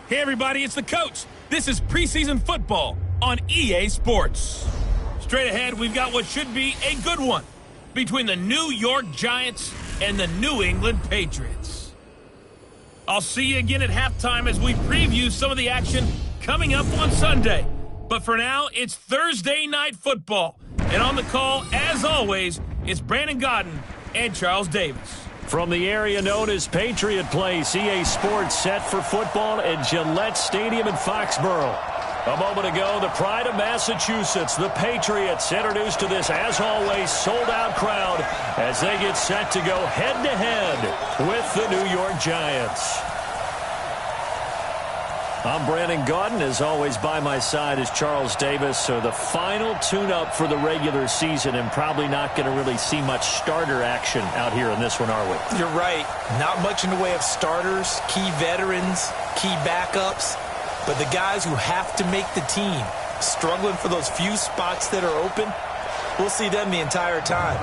Hey everybody, it's the coach. This is preseason football on EA Sports. Straight ahead, we've got what should be a good one between the New York Giants and the New England Patriots. I'll see you again at halftime as we preview some of the action coming up on Sunday. But for now, it's Thursday Night Football. And on the call, as always, it's Brandon Godden and Charles Davis. From the area known as Patriot Place, EA Sports set for football at Gillette Stadium in Foxborough. A moment ago, the pride of Massachusetts, the Patriots, introduced to this, as always, sold-out crowd as they get set to go head-to-head with the New York Giants. I'm Brandon Godden. As always, by my side is Charles Davis. So the final tune-up for the regular season, and probably not going to really see much starter action out here in this one, are we? You're right. Not much in the way of starters, key veterans, key backups. But the guys who have to make the team, struggling for those few spots that are open, we'll see them the entire time.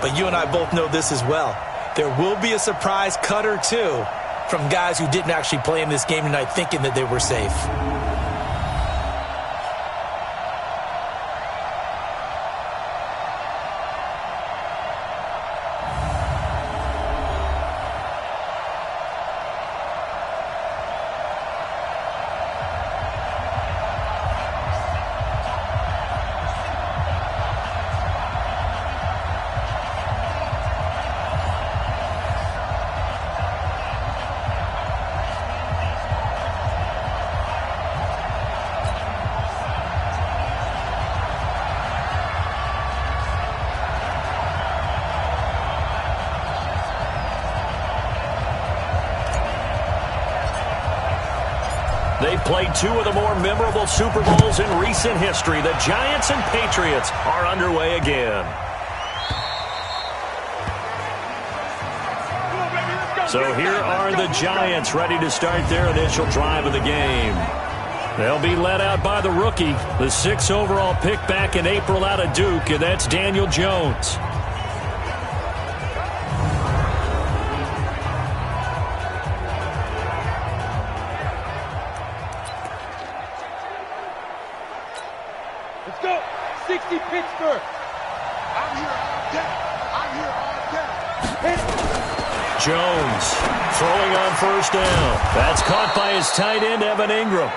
But you and I both know this as well. There will be a surprise cut or two from guys who didn't actually play in this game tonight thinking that they were safe. They've played two of the more memorable Super Bowls in recent history. The Giants and Patriots are underway again. So here are the Giants ready to start their initial drive of the game. They'll be led out by the rookie, the 6th overall pick back in April out of Duke, and that's Daniel Jones. Jones throwing on first down. That's caught by his tight end, Evan Ingram.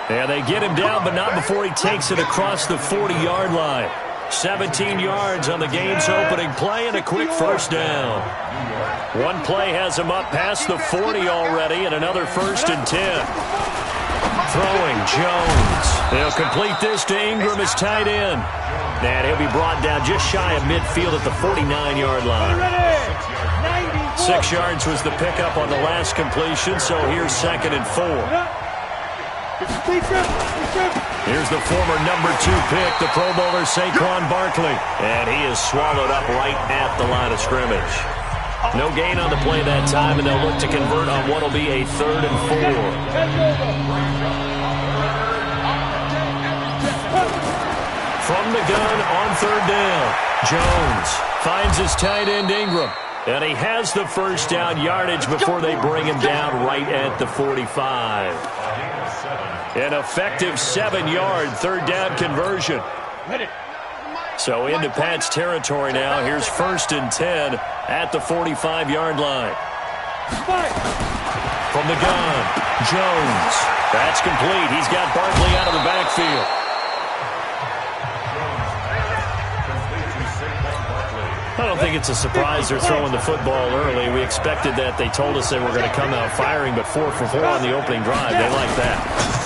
And they get him down, but not before he takes it across the 40-yard line. 17 yards on the game's opening play and a quick first down. One play has him up past the 40 already, and another 1st and 10. Throwing Jones. They'll complete this to Ingram as tight end. And he'll be brought down just shy of midfield at the 49-yard line. 6 yards was the pickup on the last completion, so here's 2nd and 4. Here's the former number 2 pick, the Pro Bowler Saquon Barkley. And he is swallowed up right at the line of scrimmage. No gain on the play that time, and they'll look to convert on what will be a 3rd and 4. From the gun on 3rd down, Jones finds his tight end Ingram. And he has the first down yardage before they bring him down right at the 45. An effective 7-yard 3rd down conversion. So into Pat's territory now. Here's 1st and 10 at the 45-yard line. From the gun, Jones. That's complete. He's got Barkley out of the backfield. I don't think it's a surprise they're throwing the football early. We expected that. They told us they were going to come out firing, but 4 for 4 on the opening drive. They like that.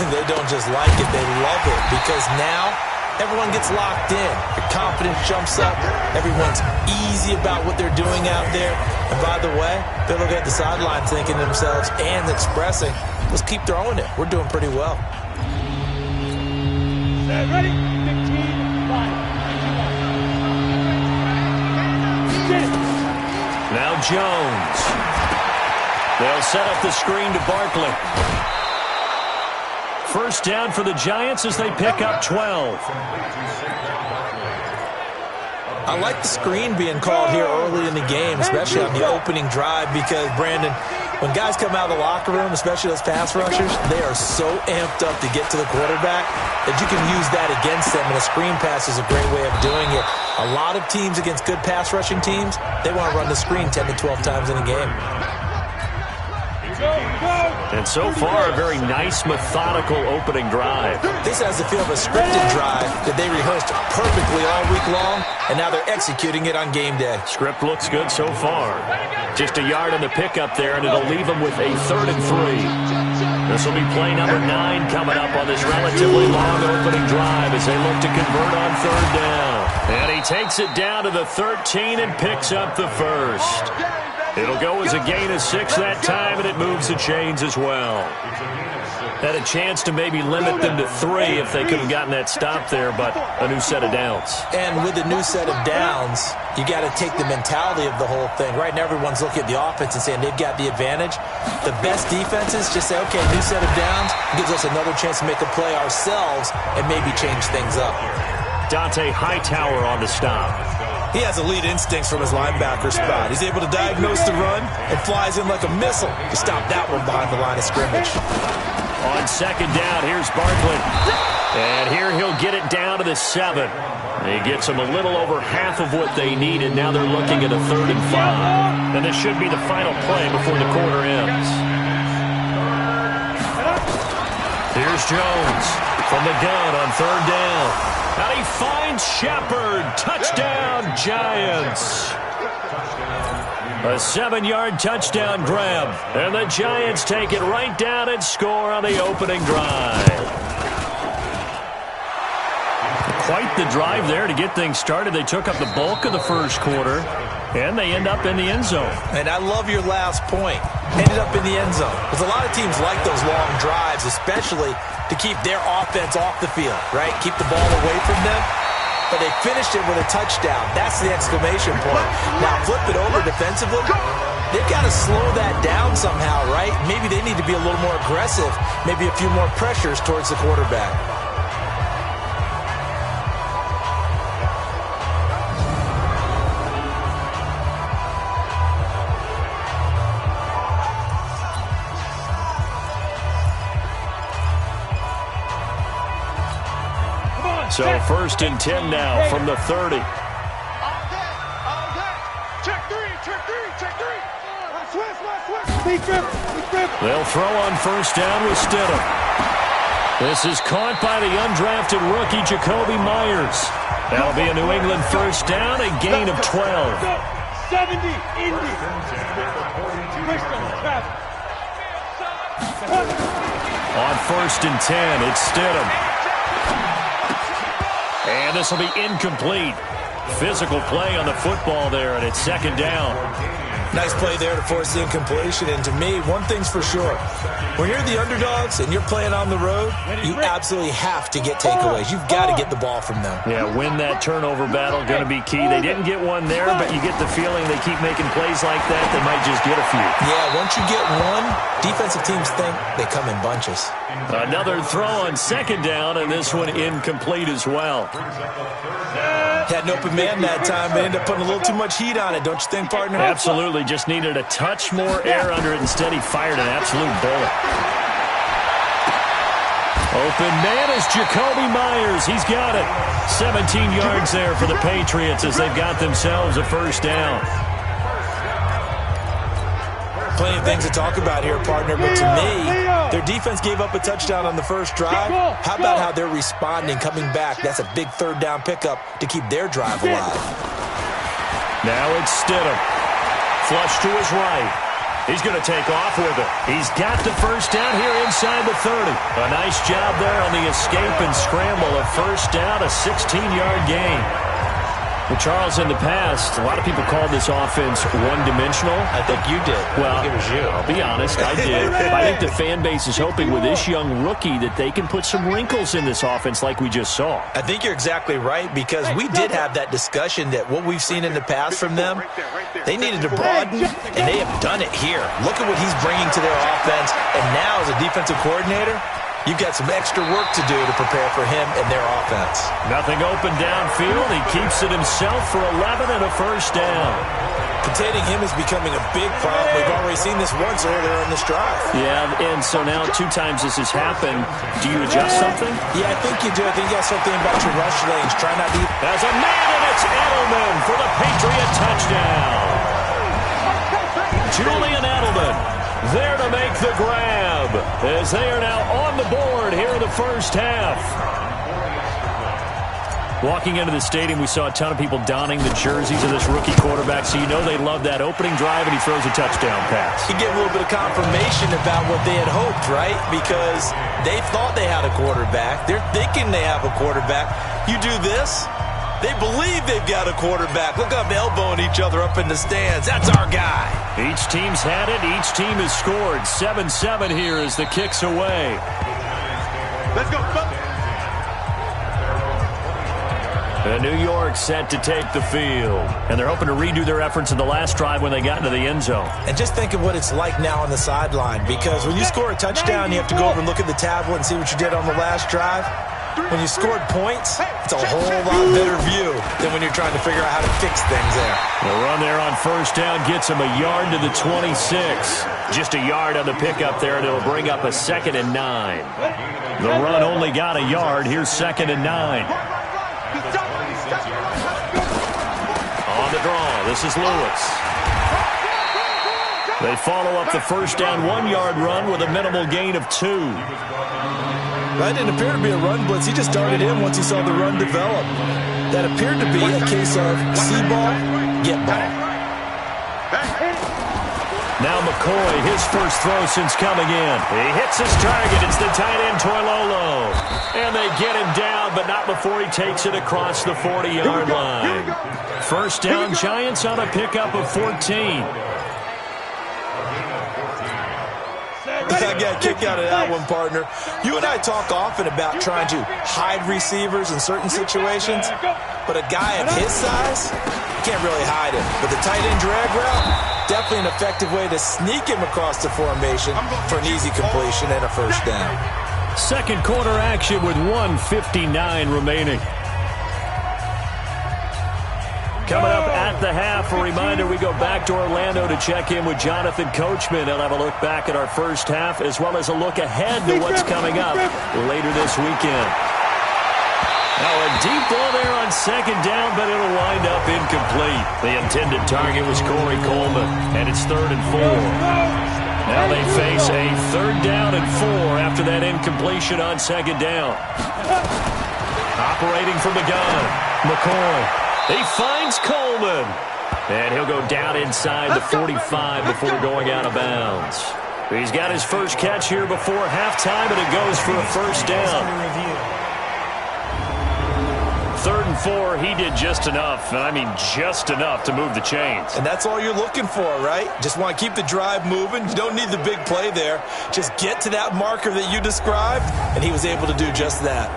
They don't just like it, they love it, because now everyone gets locked in. Your confidence jumps up. Everyone's easy about what they're doing out there. And by the way, they look at the sideline thinking to themselves and expressing, let's keep throwing it. We're doing pretty well. Ready? 15, 5. Now Jones. They'll set up the screen to Barkley. First down for the Giants as they pick up 12. I like the screen being called here early in the game, especially on the opening drive, because, Brandon, When guys come out of the locker room, especially those pass rushers, they are so amped up to get to the quarterback that you can use that against them, and a screen pass is a great way of doing it. A lot of teams against good pass rushing teams, they want to run the screen 10 to 12 times in a game. And so far, a very nice, methodical opening drive. This has the feel of a scripted drive that they rehearsed perfectly all week long, and now they're executing it on game day. Script looks good so far. Just a yard on the pickup there, and it'll leave them with a 3rd and 3. This will be play number 9 coming up on this relatively long opening drive as they look to convert on 3rd down. And he takes it down to the 13 and picks up the first. It'll go as a gain of 6 that time, and it moves the chains as well. Had a chance to maybe limit them to 3 if they could have gotten that stop there, but a new set of downs. And with a new set of downs, you got to take the mentality of the whole thing. Right now, everyone's looking at the offense and saying they've got the advantage. The best defenses just say, okay, new set of downs gives us another chance to make a play ourselves and maybe change things up. Dante Hightower on the stop. He has elite instincts from his linebacker spot. He's able to diagnose the run and flies in like a missile to stop that one behind the line of scrimmage. On 2nd down, here's Barkley. And here he'll get it down to the 7. He gets them a little over half of what they needed. Now they're looking at a 3rd and 5. And this should be the final play before the quarter ends. Here's Jones from the gun on 3rd down. And he finds Shepard. Touchdown, Giants. A 7-yard touchdown grab. And the Giants take it right down and score on the opening drive. Quite the drive there to get things started. They took up the bulk of the first quarter, and they end up in the end zone. And I love your last point. Ended up in the end zone. Because a lot of teams like those long drives, especially to keep their offense off the field, right? Keep the ball away from them. But they finished it with a touchdown. That's the exclamation point. Now flip it over defensively. They've got to slow that down somehow, right? Maybe they need to be a little more aggressive. Maybe a few more pressures towards the quarterback. So 1st and 10 now from the 30. Check 3, check 3, check 3. Switch. They'll throw on 1st down with Stidham. This is caught by the undrafted rookie Jacoby Myers. That'll be a New England 1st down, a gain of 12. 70, Indy. On 1st and 10, it's Stidham. And this will be incomplete. Physical play on the football there, and it's 2nd down. Nice play there to force the incompletion. And to me, one thing's for sure. When you're the underdogs and you're playing on the road, you absolutely have to get takeaways. You've got to get the ball from them. Yeah, win that turnover battle, going to be key. They didn't get one there, but you get the feeling they keep making plays like that, they might just get a few. Yeah, once you get one, defensive teams think they come in bunches. Another throw on 2nd down, and this one incomplete as well. Had an open man that time, but ended up putting a little too much heat on it, don't you think, partner? Absolutely. Just needed a touch more air under it. Instead, he fired an absolute bullet. Open man is Jacoby Myers. He's got it. 17 yards there for the Patriots as they've got themselves a 1st down. Plenty of things to talk about here, partner, but to me, their defense gave up a touchdown on the first drive. How about how they're responding, coming back? That's a big 3rd down pickup to keep their drive alive. Now it's Stidham. Flush to his right. He's going to take off with it. He's got the 1st down here inside the 30. A nice job there on the escape and scramble. A 1st down, a 16-yard gain. Well, Charles, in the past, a lot of people called this offense one-dimensional. I think you did. Well, I think it was you. I'll be honest, I did. I think the fan base is hoping with this young rookie that they can put some wrinkles in this offense like we just saw. I think you're exactly right, because we did have that discussion that what we've seen in the past from them, they needed to broaden, and they have done it here. Look at what he's bringing to their offense, and now as a defensive coordinator, you've got some extra work to do to prepare for him and their offense. Nothing open downfield. He keeps it himself for 11 and a 1st down. Containing him is becoming a big problem. We've already seen this once earlier in this drive. Yeah, and so now 2 times this has happened. Do you adjust something? Yeah, I think you do. I think you got something about your rush lanes. Try not to... As a man, and it's Edelman for the Patriot touchdown. Julian Edelman there to make the grab as they are now on the board here in the first half. Walking into the stadium, we saw a ton of people donning the jerseys of this rookie quarterback, so you know they love that opening drive, and he throws a touchdown pass. You get a little bit of confirmation about what they had hoped, right? Because they thought they had a quarterback. They're thinking they have a quarterback. You do this, they believe they've got a quarterback. Look up, elbowing each other up in the stands. That's our guy. Each team's had it. Each team has scored. 7-7 here as the kick's away. Let's go. New York set to take the field. And they're hoping to redo their efforts in the last drive when they got into the end zone. And just think of what it's like now on the sideline. Because when you score a touchdown, you have to go over and look at the tablet and see what you did on the last drive. When you scored points, it's a whole lot better view than when you're trying to figure out how to fix things there. The run there on first down gets him a yard to the 26. Just a yard on the pickup there, and it'll bring up a 2nd and 9. The run only got a yard. Here's 2nd and 9. On the draw, this is Lewis. They follow up the first down 1-yard run with a minimal gain of 2. That didn't appear to be a run blitz. He just darted in once he saw the run develop. That appeared to be a case of see ball, get ball. Now McCoy, his first throw since coming in. He hits his target. It's the tight end, Toilolo. And they get him down, but not before he takes it across the 40-yard line. First down, Giants on a pickup of 14. I got a kick out of that one, partner. You and I talk often about trying to hide receivers in certain situations, but a guy of his size, you can't really hide him. But the tight end drag route, definitely an effective way to sneak him across the formation for an easy completion and a first down. Second quarter action with 1:59 remaining. Coming up at the half, a reminder, we go back to Orlando to check in with Jonathan Coachman. He'll have a look back at our first half as well as a look ahead to what's coming up later this weekend. Now a deep ball there on second down, but it'll wind up incomplete. The intended target was Corey Coleman, and it's 3rd and 4. Now they face a 3rd down and 4 after that incompletion on second down. Operating from the gun, McCoy. He finds Coleman, and he'll go down inside the 45 before going out of bounds. He's got his first catch here before halftime, and it goes for a first down. 3rd and 4, he did just enough, and I mean just enough to move the chains. And that's all you're looking for, right? Just want to keep the drive moving. You don't need the big play there. Just get to that marker that you described, and he was able to do just that.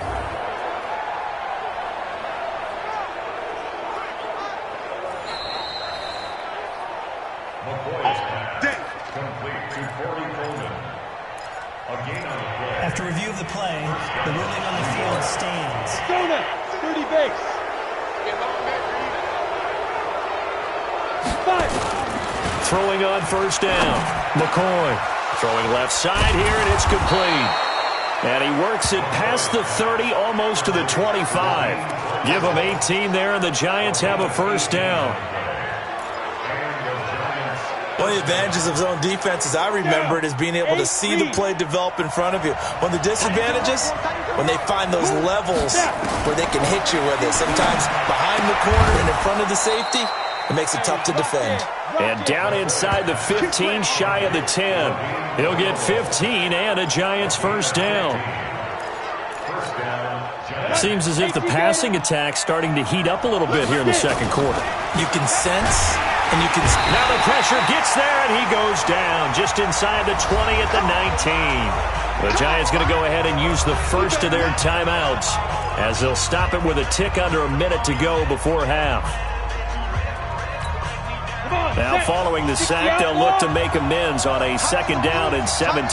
After review of the play, the ruling on the field stands. Jonah, 30 base. 5. Throwing on first down. McCoy throwing left side here, and it's complete. And he works it past the 30, almost to the 25. Give him 18 there, and the Giants have a first down. One of the advantages of zone defense, as I remember it, is being able to see the play develop in front of you. One of the disadvantages, when they find those levels where they can hit you with it, sometimes behind the corner and in front of the safety, it makes it tough to defend. And down inside the 15, shy of the 10. He'll get 15 and a Giants first down. Seems as if the passing attack's starting to heat up a little bit here in the second quarter. You can sense, and you can... Now the pressure gets there, and he goes down just inside the 20 at the 19. The Giants going to go ahead and use the first of their timeouts as they'll stop it with a tick under a minute to go before half. Now following the sack, they'll look to make amends on a 2nd down and 17.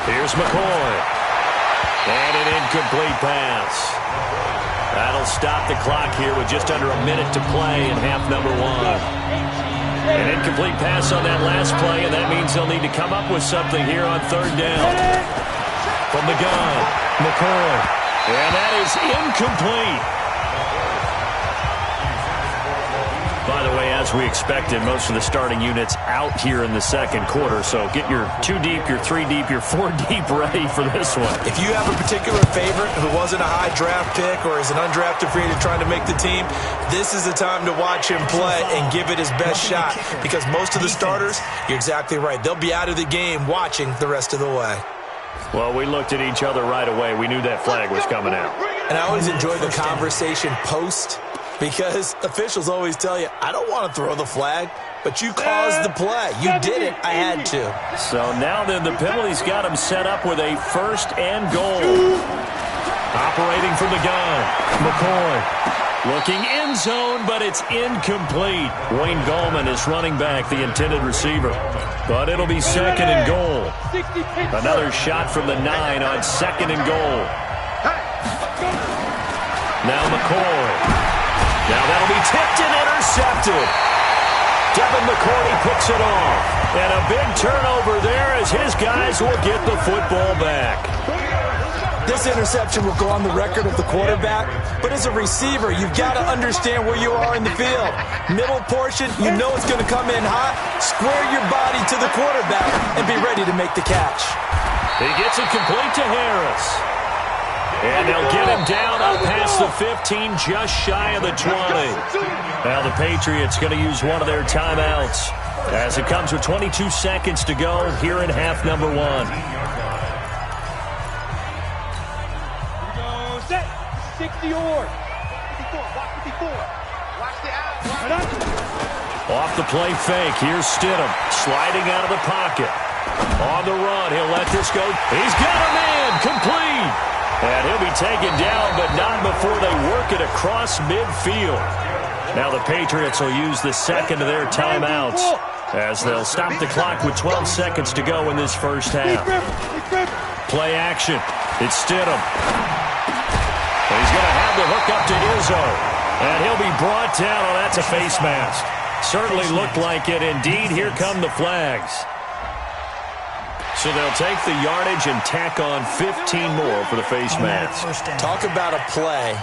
Here's McCoy. And an incomplete pass. That'll stop the clock here with just under a minute to play in half number 1. An incomplete pass on that last play, and that means they'll need to come up with something here on third down. From the gun, McCoy. And that is incomplete. By the way, as we expected, most of the starting units out here in the second quarter. So get your 2 deep, your 3 deep, your 4 deep ready for this one. If you have a particular favorite who wasn't a high draft pick or is an undrafted free agent trying to make the team, this is the time to watch him play and give it his best shot. Because most of the starters, you're exactly right, they'll be out of the game watching the rest of the way. Well, we looked at each other right away. We knew that flag was coming out. And I always enjoy the conversation post, because officials always tell you, I don't want to throw the flag, but you caused the play. You did it. I had to. So now then, the penalty's got him set up with a 1st and goal. Operating from the gun, McCoy. Looking end zone, but it's incomplete. Wayne Gallman is running back, the intended receiver. But it'll be 2nd and goal. Another shot from the 9 on 2nd and goal. Now McCoy. Now that'll be tipped and intercepted. Devin McCourty picks it off. And a big turnover there as his guys will get the football back. This interception will go on the record of the quarterback, but as a receiver, you've got to understand where you are in the field. Middle portion, you know it's going to come in hot. Square your body to the quarterback and be ready to make the catch. He gets it complete to Harris. And they'll get him down up past the 15, just shy of the 20. Now the Patriots going to use one of their timeouts as it comes with 22 seconds to go here in half number 1. Set. 60 or. 54. Watch 54. Watch the out. Off the play fake. Here's Stidham sliding out of the pocket. On the run. He'll let this go. He's got a man. Complete. And he'll be taken down, but not before they work it across midfield. Now the Patriots will use the second of their timeouts as they'll stop the clock with 12 seconds to go in this first half. Play action. It's Stidham. He's going to have the hook up to Izzo. And he'll be brought down. Oh, that's a face mask. Certainly looked like it. Indeed, here come the flags. So they'll take the yardage and tack on 15 more for the face mask. Talk about a play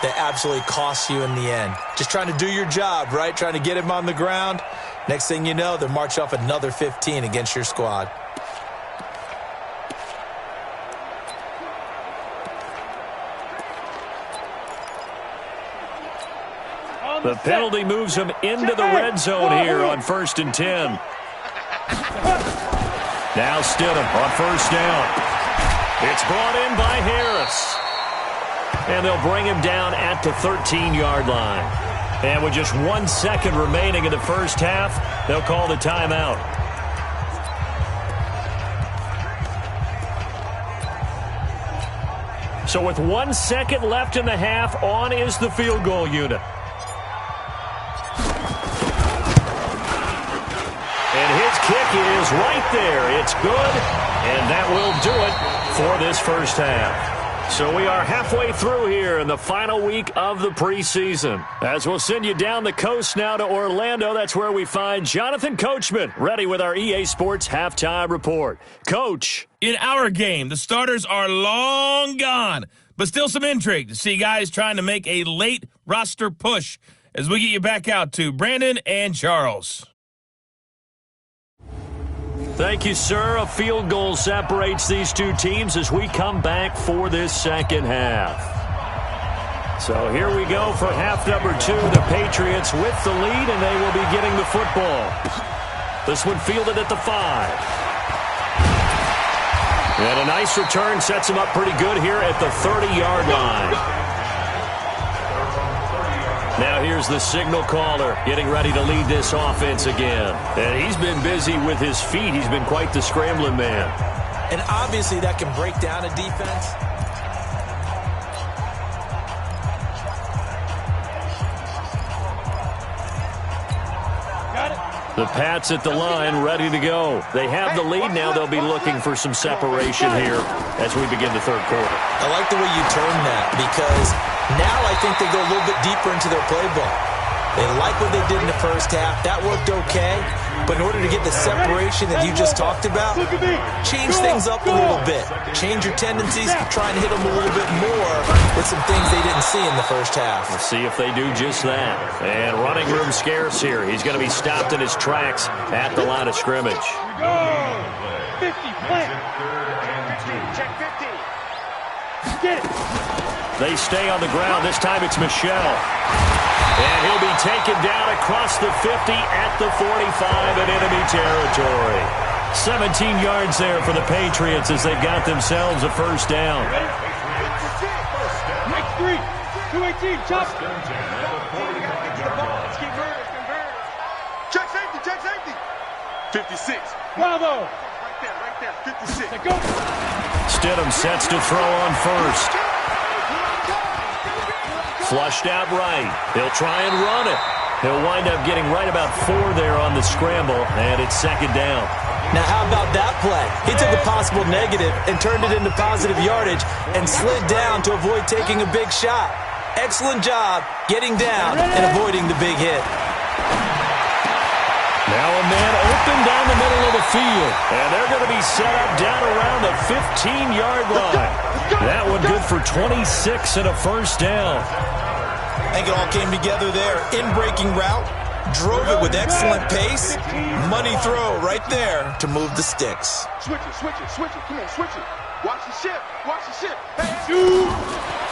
that absolutely costs you in the end. Just trying to do your job, right? Trying to get him on the ground. Next thing you know, they'll march off another 15 against your squad. The penalty moves him into the red zone here on 1st and 10. Now Stidham on 1st down. It's brought in by Harris. And they'll bring him down at the 13-yard line. And with just 1 second remaining in the first half, they'll call the timeout. So with 1 second left in the half, on is the field goal unit. And his kick is right there. It's good, and that will do it for this first half. So we are halfway through here in the final week of the preseason. As we'll send you down the coast now to Orlando, that's where we find Jonathan Coachman, ready with our EA Sports Halftime Report. Coach. In our game, the starters are long gone, but still some intrigue to see guys trying to make a late roster push as we get you back out to Brandon and Charles. Thank you, sir. A field goal separates these two teams as we come back for this second half. So here we go for half number 2. The Patriots with the lead, and they will be getting the football. This one fielded at the 5. And a nice return sets him up pretty good here at the 30-yard line. Now here's the signal caller getting ready to lead this offense again. And he's been busy with his feet. He's been quite the scrambling man. And obviously that can break down a defense. Got it. The Pats at the line, ready to go. They have the lead now. They'll be looking for some separation here as we begin the third quarter. I like the way you term that because now I think they go a little bit deeper into their playbook. They like what they did in the first half. That worked okay. But in order to get the separation that you just talked about, change things up a little bit. Change your tendencies, try and hit them a little bit more with some things they didn't see in the first half. Let's see if they do just that. And running room scarce here. He's going to be stopped in his tracks at the line of scrimmage. 50, plant. Check 50. Get it. They stay on the ground. This time it's Michelle. And he'll be taken down across the 50 at the 45 in enemy territory. 17 yards there for the Patriots as they've got themselves a first down. Next 3. 218, chop. Check safety, check safety. 56. Bravo. Right there, 56. Go. Stidham sets to throw on first. Flushed out right. He'll try and run it. He'll wind up getting right about 4 there on the scramble, and it's second down. Now, how about that play? He took a possible negative and turned it into positive yardage and slid down to avoid taking a big shot. Excellent job getting down and avoiding the big hit. Now a man open down the middle of the field, and they're going to be set up down around the 15-yard line. That one good for 26 and a first down. I think it all came together there. In-breaking route, drove it with excellent pace. Money throw right there to move the sticks. Switch it, switch it, switch it. Come on, switch it. Watch the ship, watch the ship.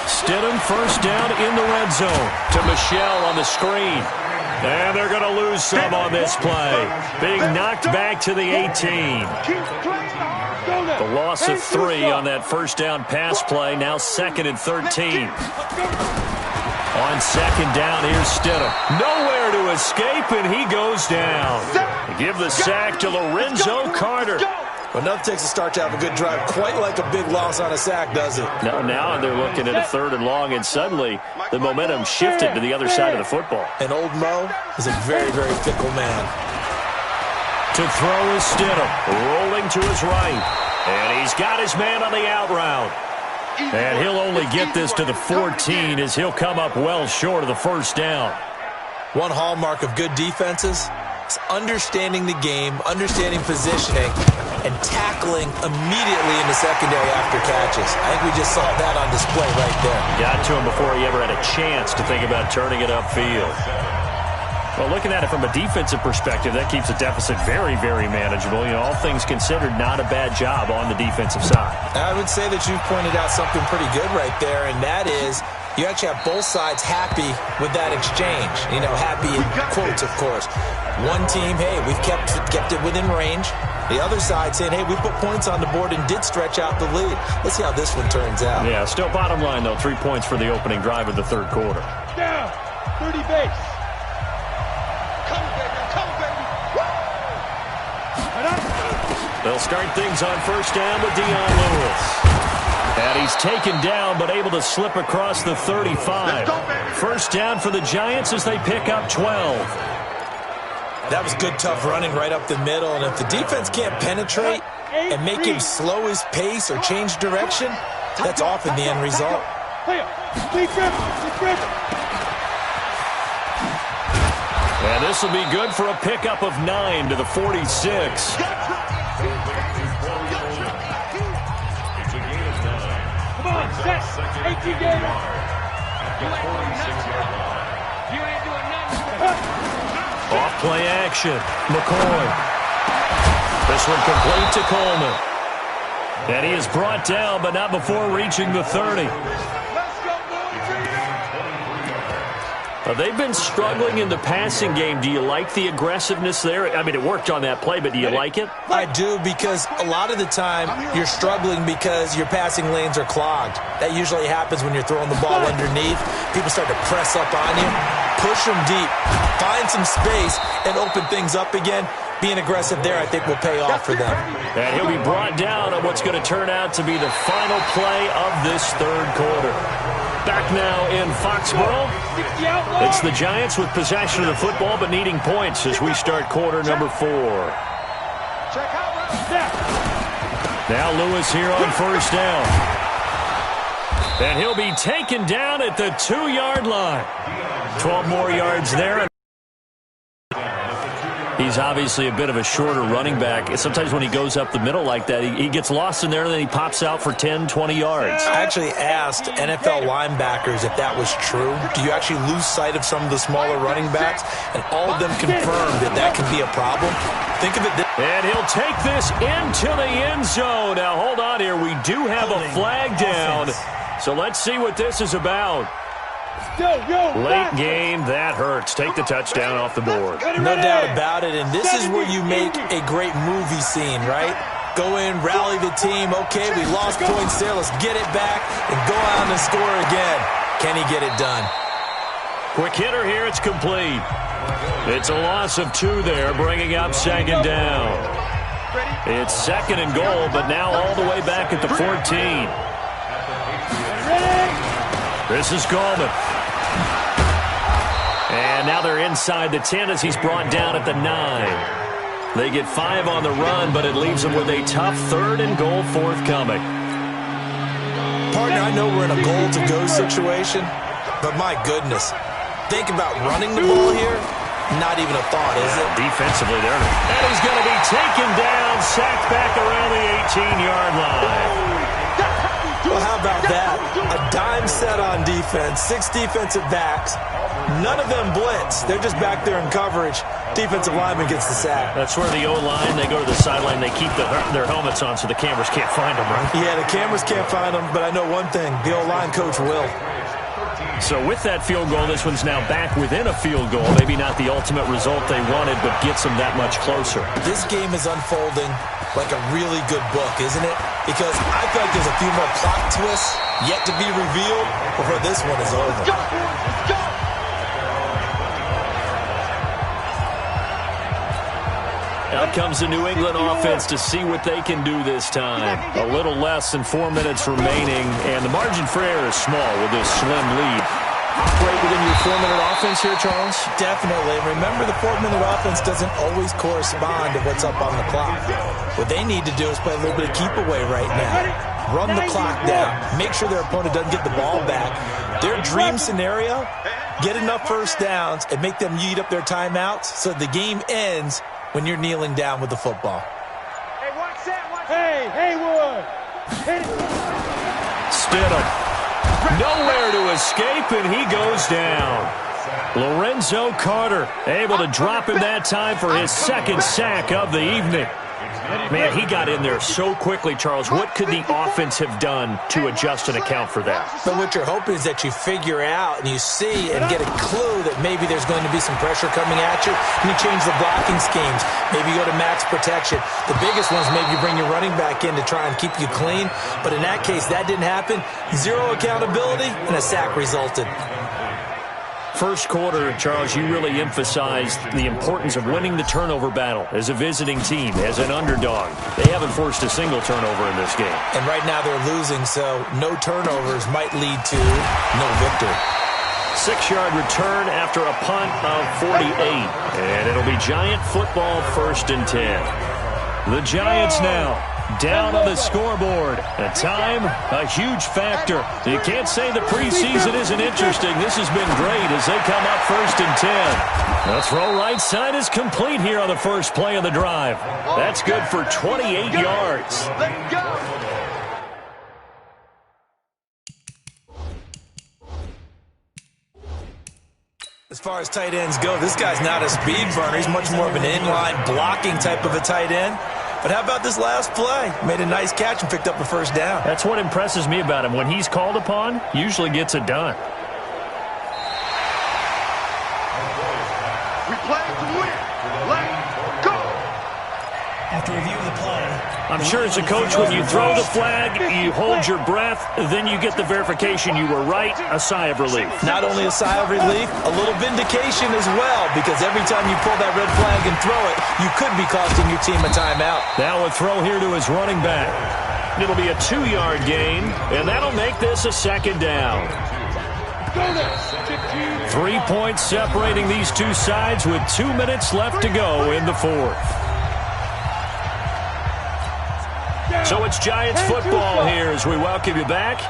Stidham first down in the red zone to Michelle on the screen. And they're going to lose some on this play. Being knocked back to the 18. The loss of 3 on that first down pass play. Now 2nd and 13. On second down, here's Stidham. Nowhere to escape, and he goes down. Give the sack to Lorenzo Carter. Well, enough takes a start to have a good drive. Quite like a big loss on a sack, does it? Now they're looking at a 3rd and long, and suddenly the momentum shifted to the other side of the football. And old Mo is a very, very fickle man. To throw is Stidham, rolling to his right. And he's got his man on the out route. And he'll only get this to the 14 as he'll come up well short of the first down. One hallmark of good defenses is understanding the game, understanding positioning, and tackling immediately in the secondary after catches. I think we just saw that on display right there. Got to him before he ever had a chance to think about turning it upfield. Well, looking at it from a defensive perspective, that keeps the deficit very, very manageable. You know, all things considered, not a bad job on the defensive side. I would say that you've pointed out something pretty good right there, and that is you actually have both sides happy with that exchange. You know, happy in quotes, of course. One team, hey, we've kept it within range. The other side saying, hey, we put points on the board and did stretch out the lead. Let's see how this one turns out. Yeah, still bottom line, though, 3 points for the opening drive of the third quarter. Down. 30 base. They'll start things on first down with Dion Lewis. And he's taken down but able to slip across the 35. First down for the Giants as they pick up 12. That was good, tough running right up the middle. And if the defense can't penetrate and make him slow his pace or change direction, that's often the end result. And this will be good for a pickup of 9 to the 46. Come on, set. 18 games. You ain't doing nothing. Off play action. McCoy. This one complete to Coleman. And he is brought down, but not before reaching the 30. They've been struggling in the passing game. Do you like the aggressiveness there? I mean, it worked on that play, but do you like it? I do, because a lot of the time you're struggling because your passing lanes are clogged. That usually happens when you're throwing the ball underneath. People start to press up on you. Push them deep. Find some space and open things up again. Being aggressive there, I think, will pay off for them. And he'll be brought down on what's going to turn out to be the final play of this third quarter. Back now in Foxborough. It's the Giants with possession of the football but needing points as we start quarter number 4. Now Lewis here on first down. And he'll be taken down at the 2-yard line. 12 more yards there. He's obviously a bit of a shorter running back. Sometimes when he goes up the middle like that, he gets lost in there, and then he pops out for 10, 20 yards. I actually asked NFL linebackers if that was true. Do you actually lose sight of some of the smaller running backs? And all of them confirmed that that can be a problem. Think of it this way. And he'll take this into the end zone. Now, hold on here. We do have a flag down. So let's see what this is about. Late game, that hurts. Take the touchdown off the board. No doubt about it, and this is where you make a great movie scene, right? Go in, rally the team. Okay, we lost points there. Let's get it back and go out and score again. Can he get it done? Quick hitter here. It's complete. It's a loss of 2 there, bringing up second down. It's second and goal, but now all the way back at the 14. This is Gallman. And now they're inside the 10 as he's brought down at the 9. They get 5 on the run, but it leaves them with a tough 3rd and goal forthcoming. Partner, I know we're in a goal-to-go situation, but my goodness. Think about running the ball here. Not even a thought, is it? Defensively, there. And he's going to be taken down, sacked back around the 18-yard line. Well, how about that? A dime set on defense, 6 defensive backs. None of them blitz. They're just back there in coverage. Defensive lineman gets the sack. That's where the O-line, they go to the sideline, they keep their helmets on so the cameras can't find them, right? Yeah, the cameras can't find them, but I know one thing. The O-line coach will. So with that field goal, this one's now back within a field goal. Maybe not the ultimate result they wanted, but gets them that much closer. This game is unfolding like a really good book, isn't it? Because I feel like there's a few more plot twists yet to be revealed before this one is over. Let's go! Out comes the New England offense to see what they can do this time. A little less than 4 minutes remaining, and the margin for error is small with this slim lead. Operate within your 4-minute offense here, Charles? Definitely. Remember, the 4-minute offense doesn't always correspond to what's up on the clock. What they need to do is play a little bit of keep away right now. Run the clock down. Make sure their opponent doesn't get the ball back. Their dream scenario, get enough first downs and make them eat up their timeouts so the game ends when you're kneeling down with the football. Hey, watch that. Hey, Haywood. Stidham. Nowhere to escape, and he goes down. Lorenzo Carter able to drop him that time for his 2nd sack of the evening. Man, he got in there so quickly, Charles. What could the offense have done to adjust and account for that? But what you're hoping is that you figure out and you see and get a clue that maybe there's going to be some pressure coming at you, and you change the blocking schemes. Maybe you go to max protection. The biggest one is maybe you bring your running back in to try and keep you clean. But in that case, that didn't happen. 0 accountability, and a sack resulted. First quarter, Charles, you really emphasized the importance of winning the turnover battle as a visiting team, as an underdog. They haven't forced a single turnover in this game. And right now they're losing, so no turnovers might lead to no victory. 6-yard return after a punt of 48. And it'll be Giant football 1st and 10. The Giants now down on the scoreboard. At time, a huge factor. You can't say the preseason isn't interesting. This has been great as they come up 1st and 10. The throw right side is complete here on the first play of the drive. That's good for 28 yards. Let's go! As far as tight ends go, this guy's not a speed burner. He's much more of an inline blocking type of a tight end. But how about this last play? Made a nice catch and picked up a first down. That's what impresses me about him. When he's called upon, usually gets it done. We play to win. Let's go! After review of the play, I'm sure as a coach, when you throw the flag, you hold your breath, then you get the verification you were right, a sigh of relief. Not only a sigh of relief, a little vindication as well, because every time you pull that red flag and throw it, you could be costing your team a timeout. Now a throw here to his running back. It'll be a 2-yard gain, and that'll make this a 2nd down. 3 points separating these two sides with 2 minutes left to go in the fourth. So it's Giants football here as we welcome you back.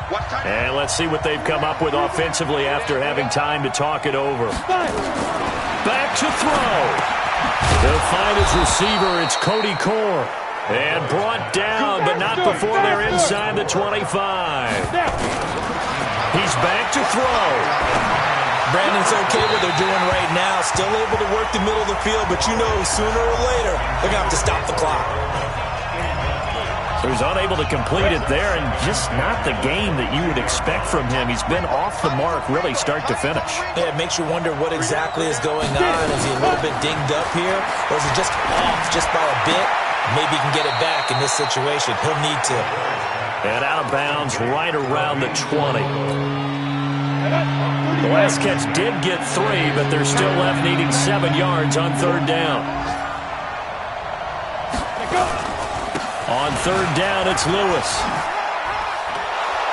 And let's see what they've come up with offensively after having time to talk it over. Back to throw. They'll find his receiver. It's Cody Core. And brought down, but not before they're inside the 25. He's back to throw. Brandon's okay what they're doing right now. Still able to work the middle of the field, but you know sooner or later they're going to have to stop the clock. So he's unable to complete it there, and just not the game that you would expect from him. He's been off the mark really start to finish. Yeah, it makes you wonder what exactly is going on. Is he a little bit dinged up here, or is he just off just by a bit? Maybe he can get it back in this situation. He'll need to. And out of bounds right around the 20. The last catch did get 3, but they're still left needing 7 yards on third down. On third down, it's Lewis.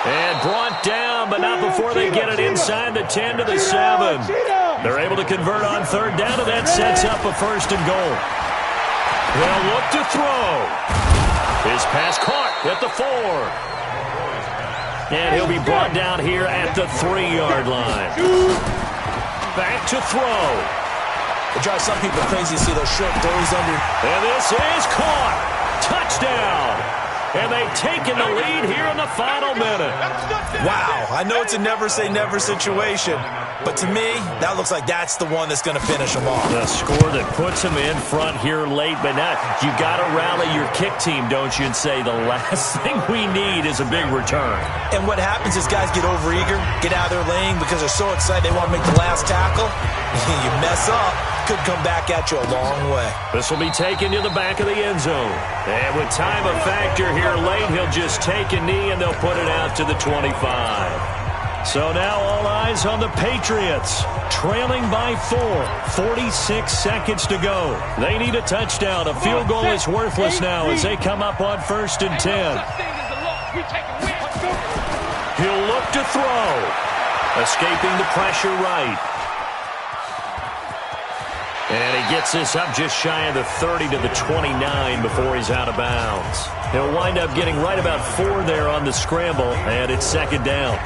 And brought down, but not before they get it inside the 10 to the 7. They're able to convert on third down, and that sets up a first and goal. They'll look to throw. His pass caught at the 4. And he'll be brought down here at the 3-yard line. Back to throw. It drives some people crazy to see those short throws under. And this is caught. Touchdown. And they've taken the lead here in the final minute. Wow, I know it's a never-say-never situation, but to me, that looks like that's the one that's going to finish them off. The score that puts them in front here late, but now you got to rally your kick team, don't you, and say the last thing we need is a big return. And what happens is guys get overeager, get out of their lane because they're so excited they want to make the last tackle. You mess up, could come back at you a long way. This will be taken to the back of the end zone. And with time a factor here late, he'll just take a knee and they'll put it out to the 25. So now all eyes on the Patriots, trailing by 4, 46 seconds to go. They need a touchdown. A field goal is worthless now as they come up on 1st and 10. He'll look to throw. Escaping the pressure right. And he gets this up just shy of the 30 to the 29 before he's out of bounds. He'll wind up getting right about 4 there on the scramble, and it's second down.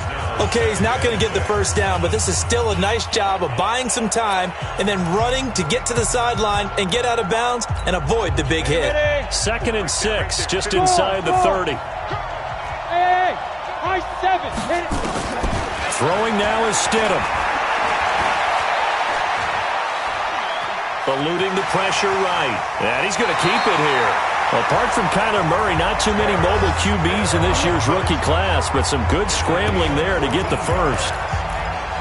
Okay, he's not going to get the first down, but this is still a nice job of buying some time and then running to get to the sideline and get out of bounds and avoid the big hit. 2nd and 6, just inside the 30. Hey, high 7. Hit it. Throwing now is Stidham. Eluding the pressure right. And he's going to keep it here. Apart from Kyler Murray, not too many mobile QBs in this year's rookie class, but some good scrambling there to get the first.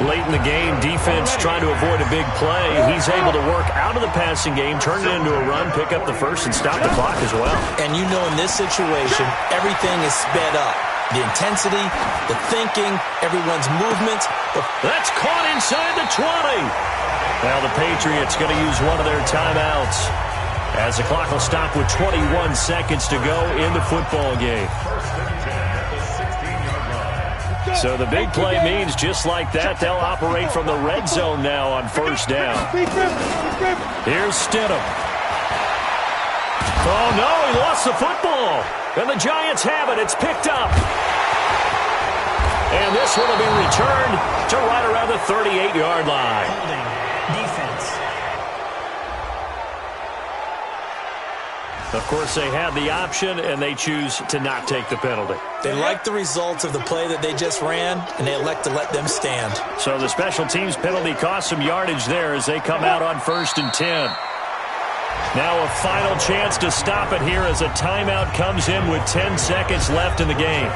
Late in the game, defense trying to avoid a big play. He's able to work out of the passing game, turn it into a run, pick up the first, and stop the clock as well. And you know in this situation, everything is sped up. The intensity, the thinking, everyone's movement. That's caught inside the 20. Now the Patriots going to use one of their timeouts as the clock will stop with 21 seconds to go in the football game. So the big play means just like that, they'll operate from the red zone now on first down. Here's Stidham. Oh, no, he lost the football. And the Giants have it. It's picked up. And this one will be returned to right around the 38-yard line. Holding. Defense. Of course, they had the option, and they choose to not take the penalty. They like the results of the play that they just ran, and they elect to let them stand. So the special teams penalty cost some yardage there as they come out on 1st and 10. Now a final chance to stop it here as a timeout comes in with 10 seconds left in the game.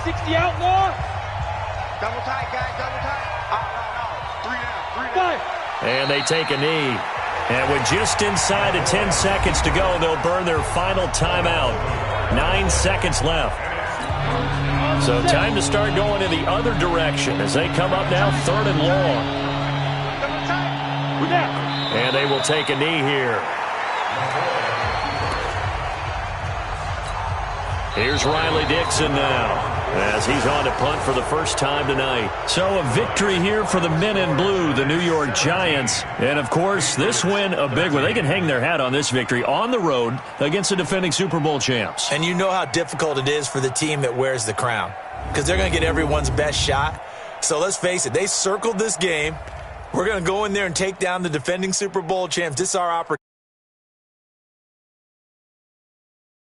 60 outlaw. Double tight, guys, double tight. No. 3 down. 5. And they take a knee. And with just inside of 10 seconds to go, they'll burn their final timeout. 9 seconds left. So time to start going in the other direction as they come up now 3rd and long. And they will take a knee here. Here's Riley Dixon now, as he's on to punt for the first time tonight. So a victory here for the men in blue, the New York Giants. And, of course, this win a big one. They can hang their hat on this victory on the road against the defending Super Bowl champs. And you know how difficult it is for the team that wears the crown, because they're going to get everyone's best shot. So let's face it, they circled this game. We're going to go in there and take down the defending Super Bowl champs. This is our opportunity.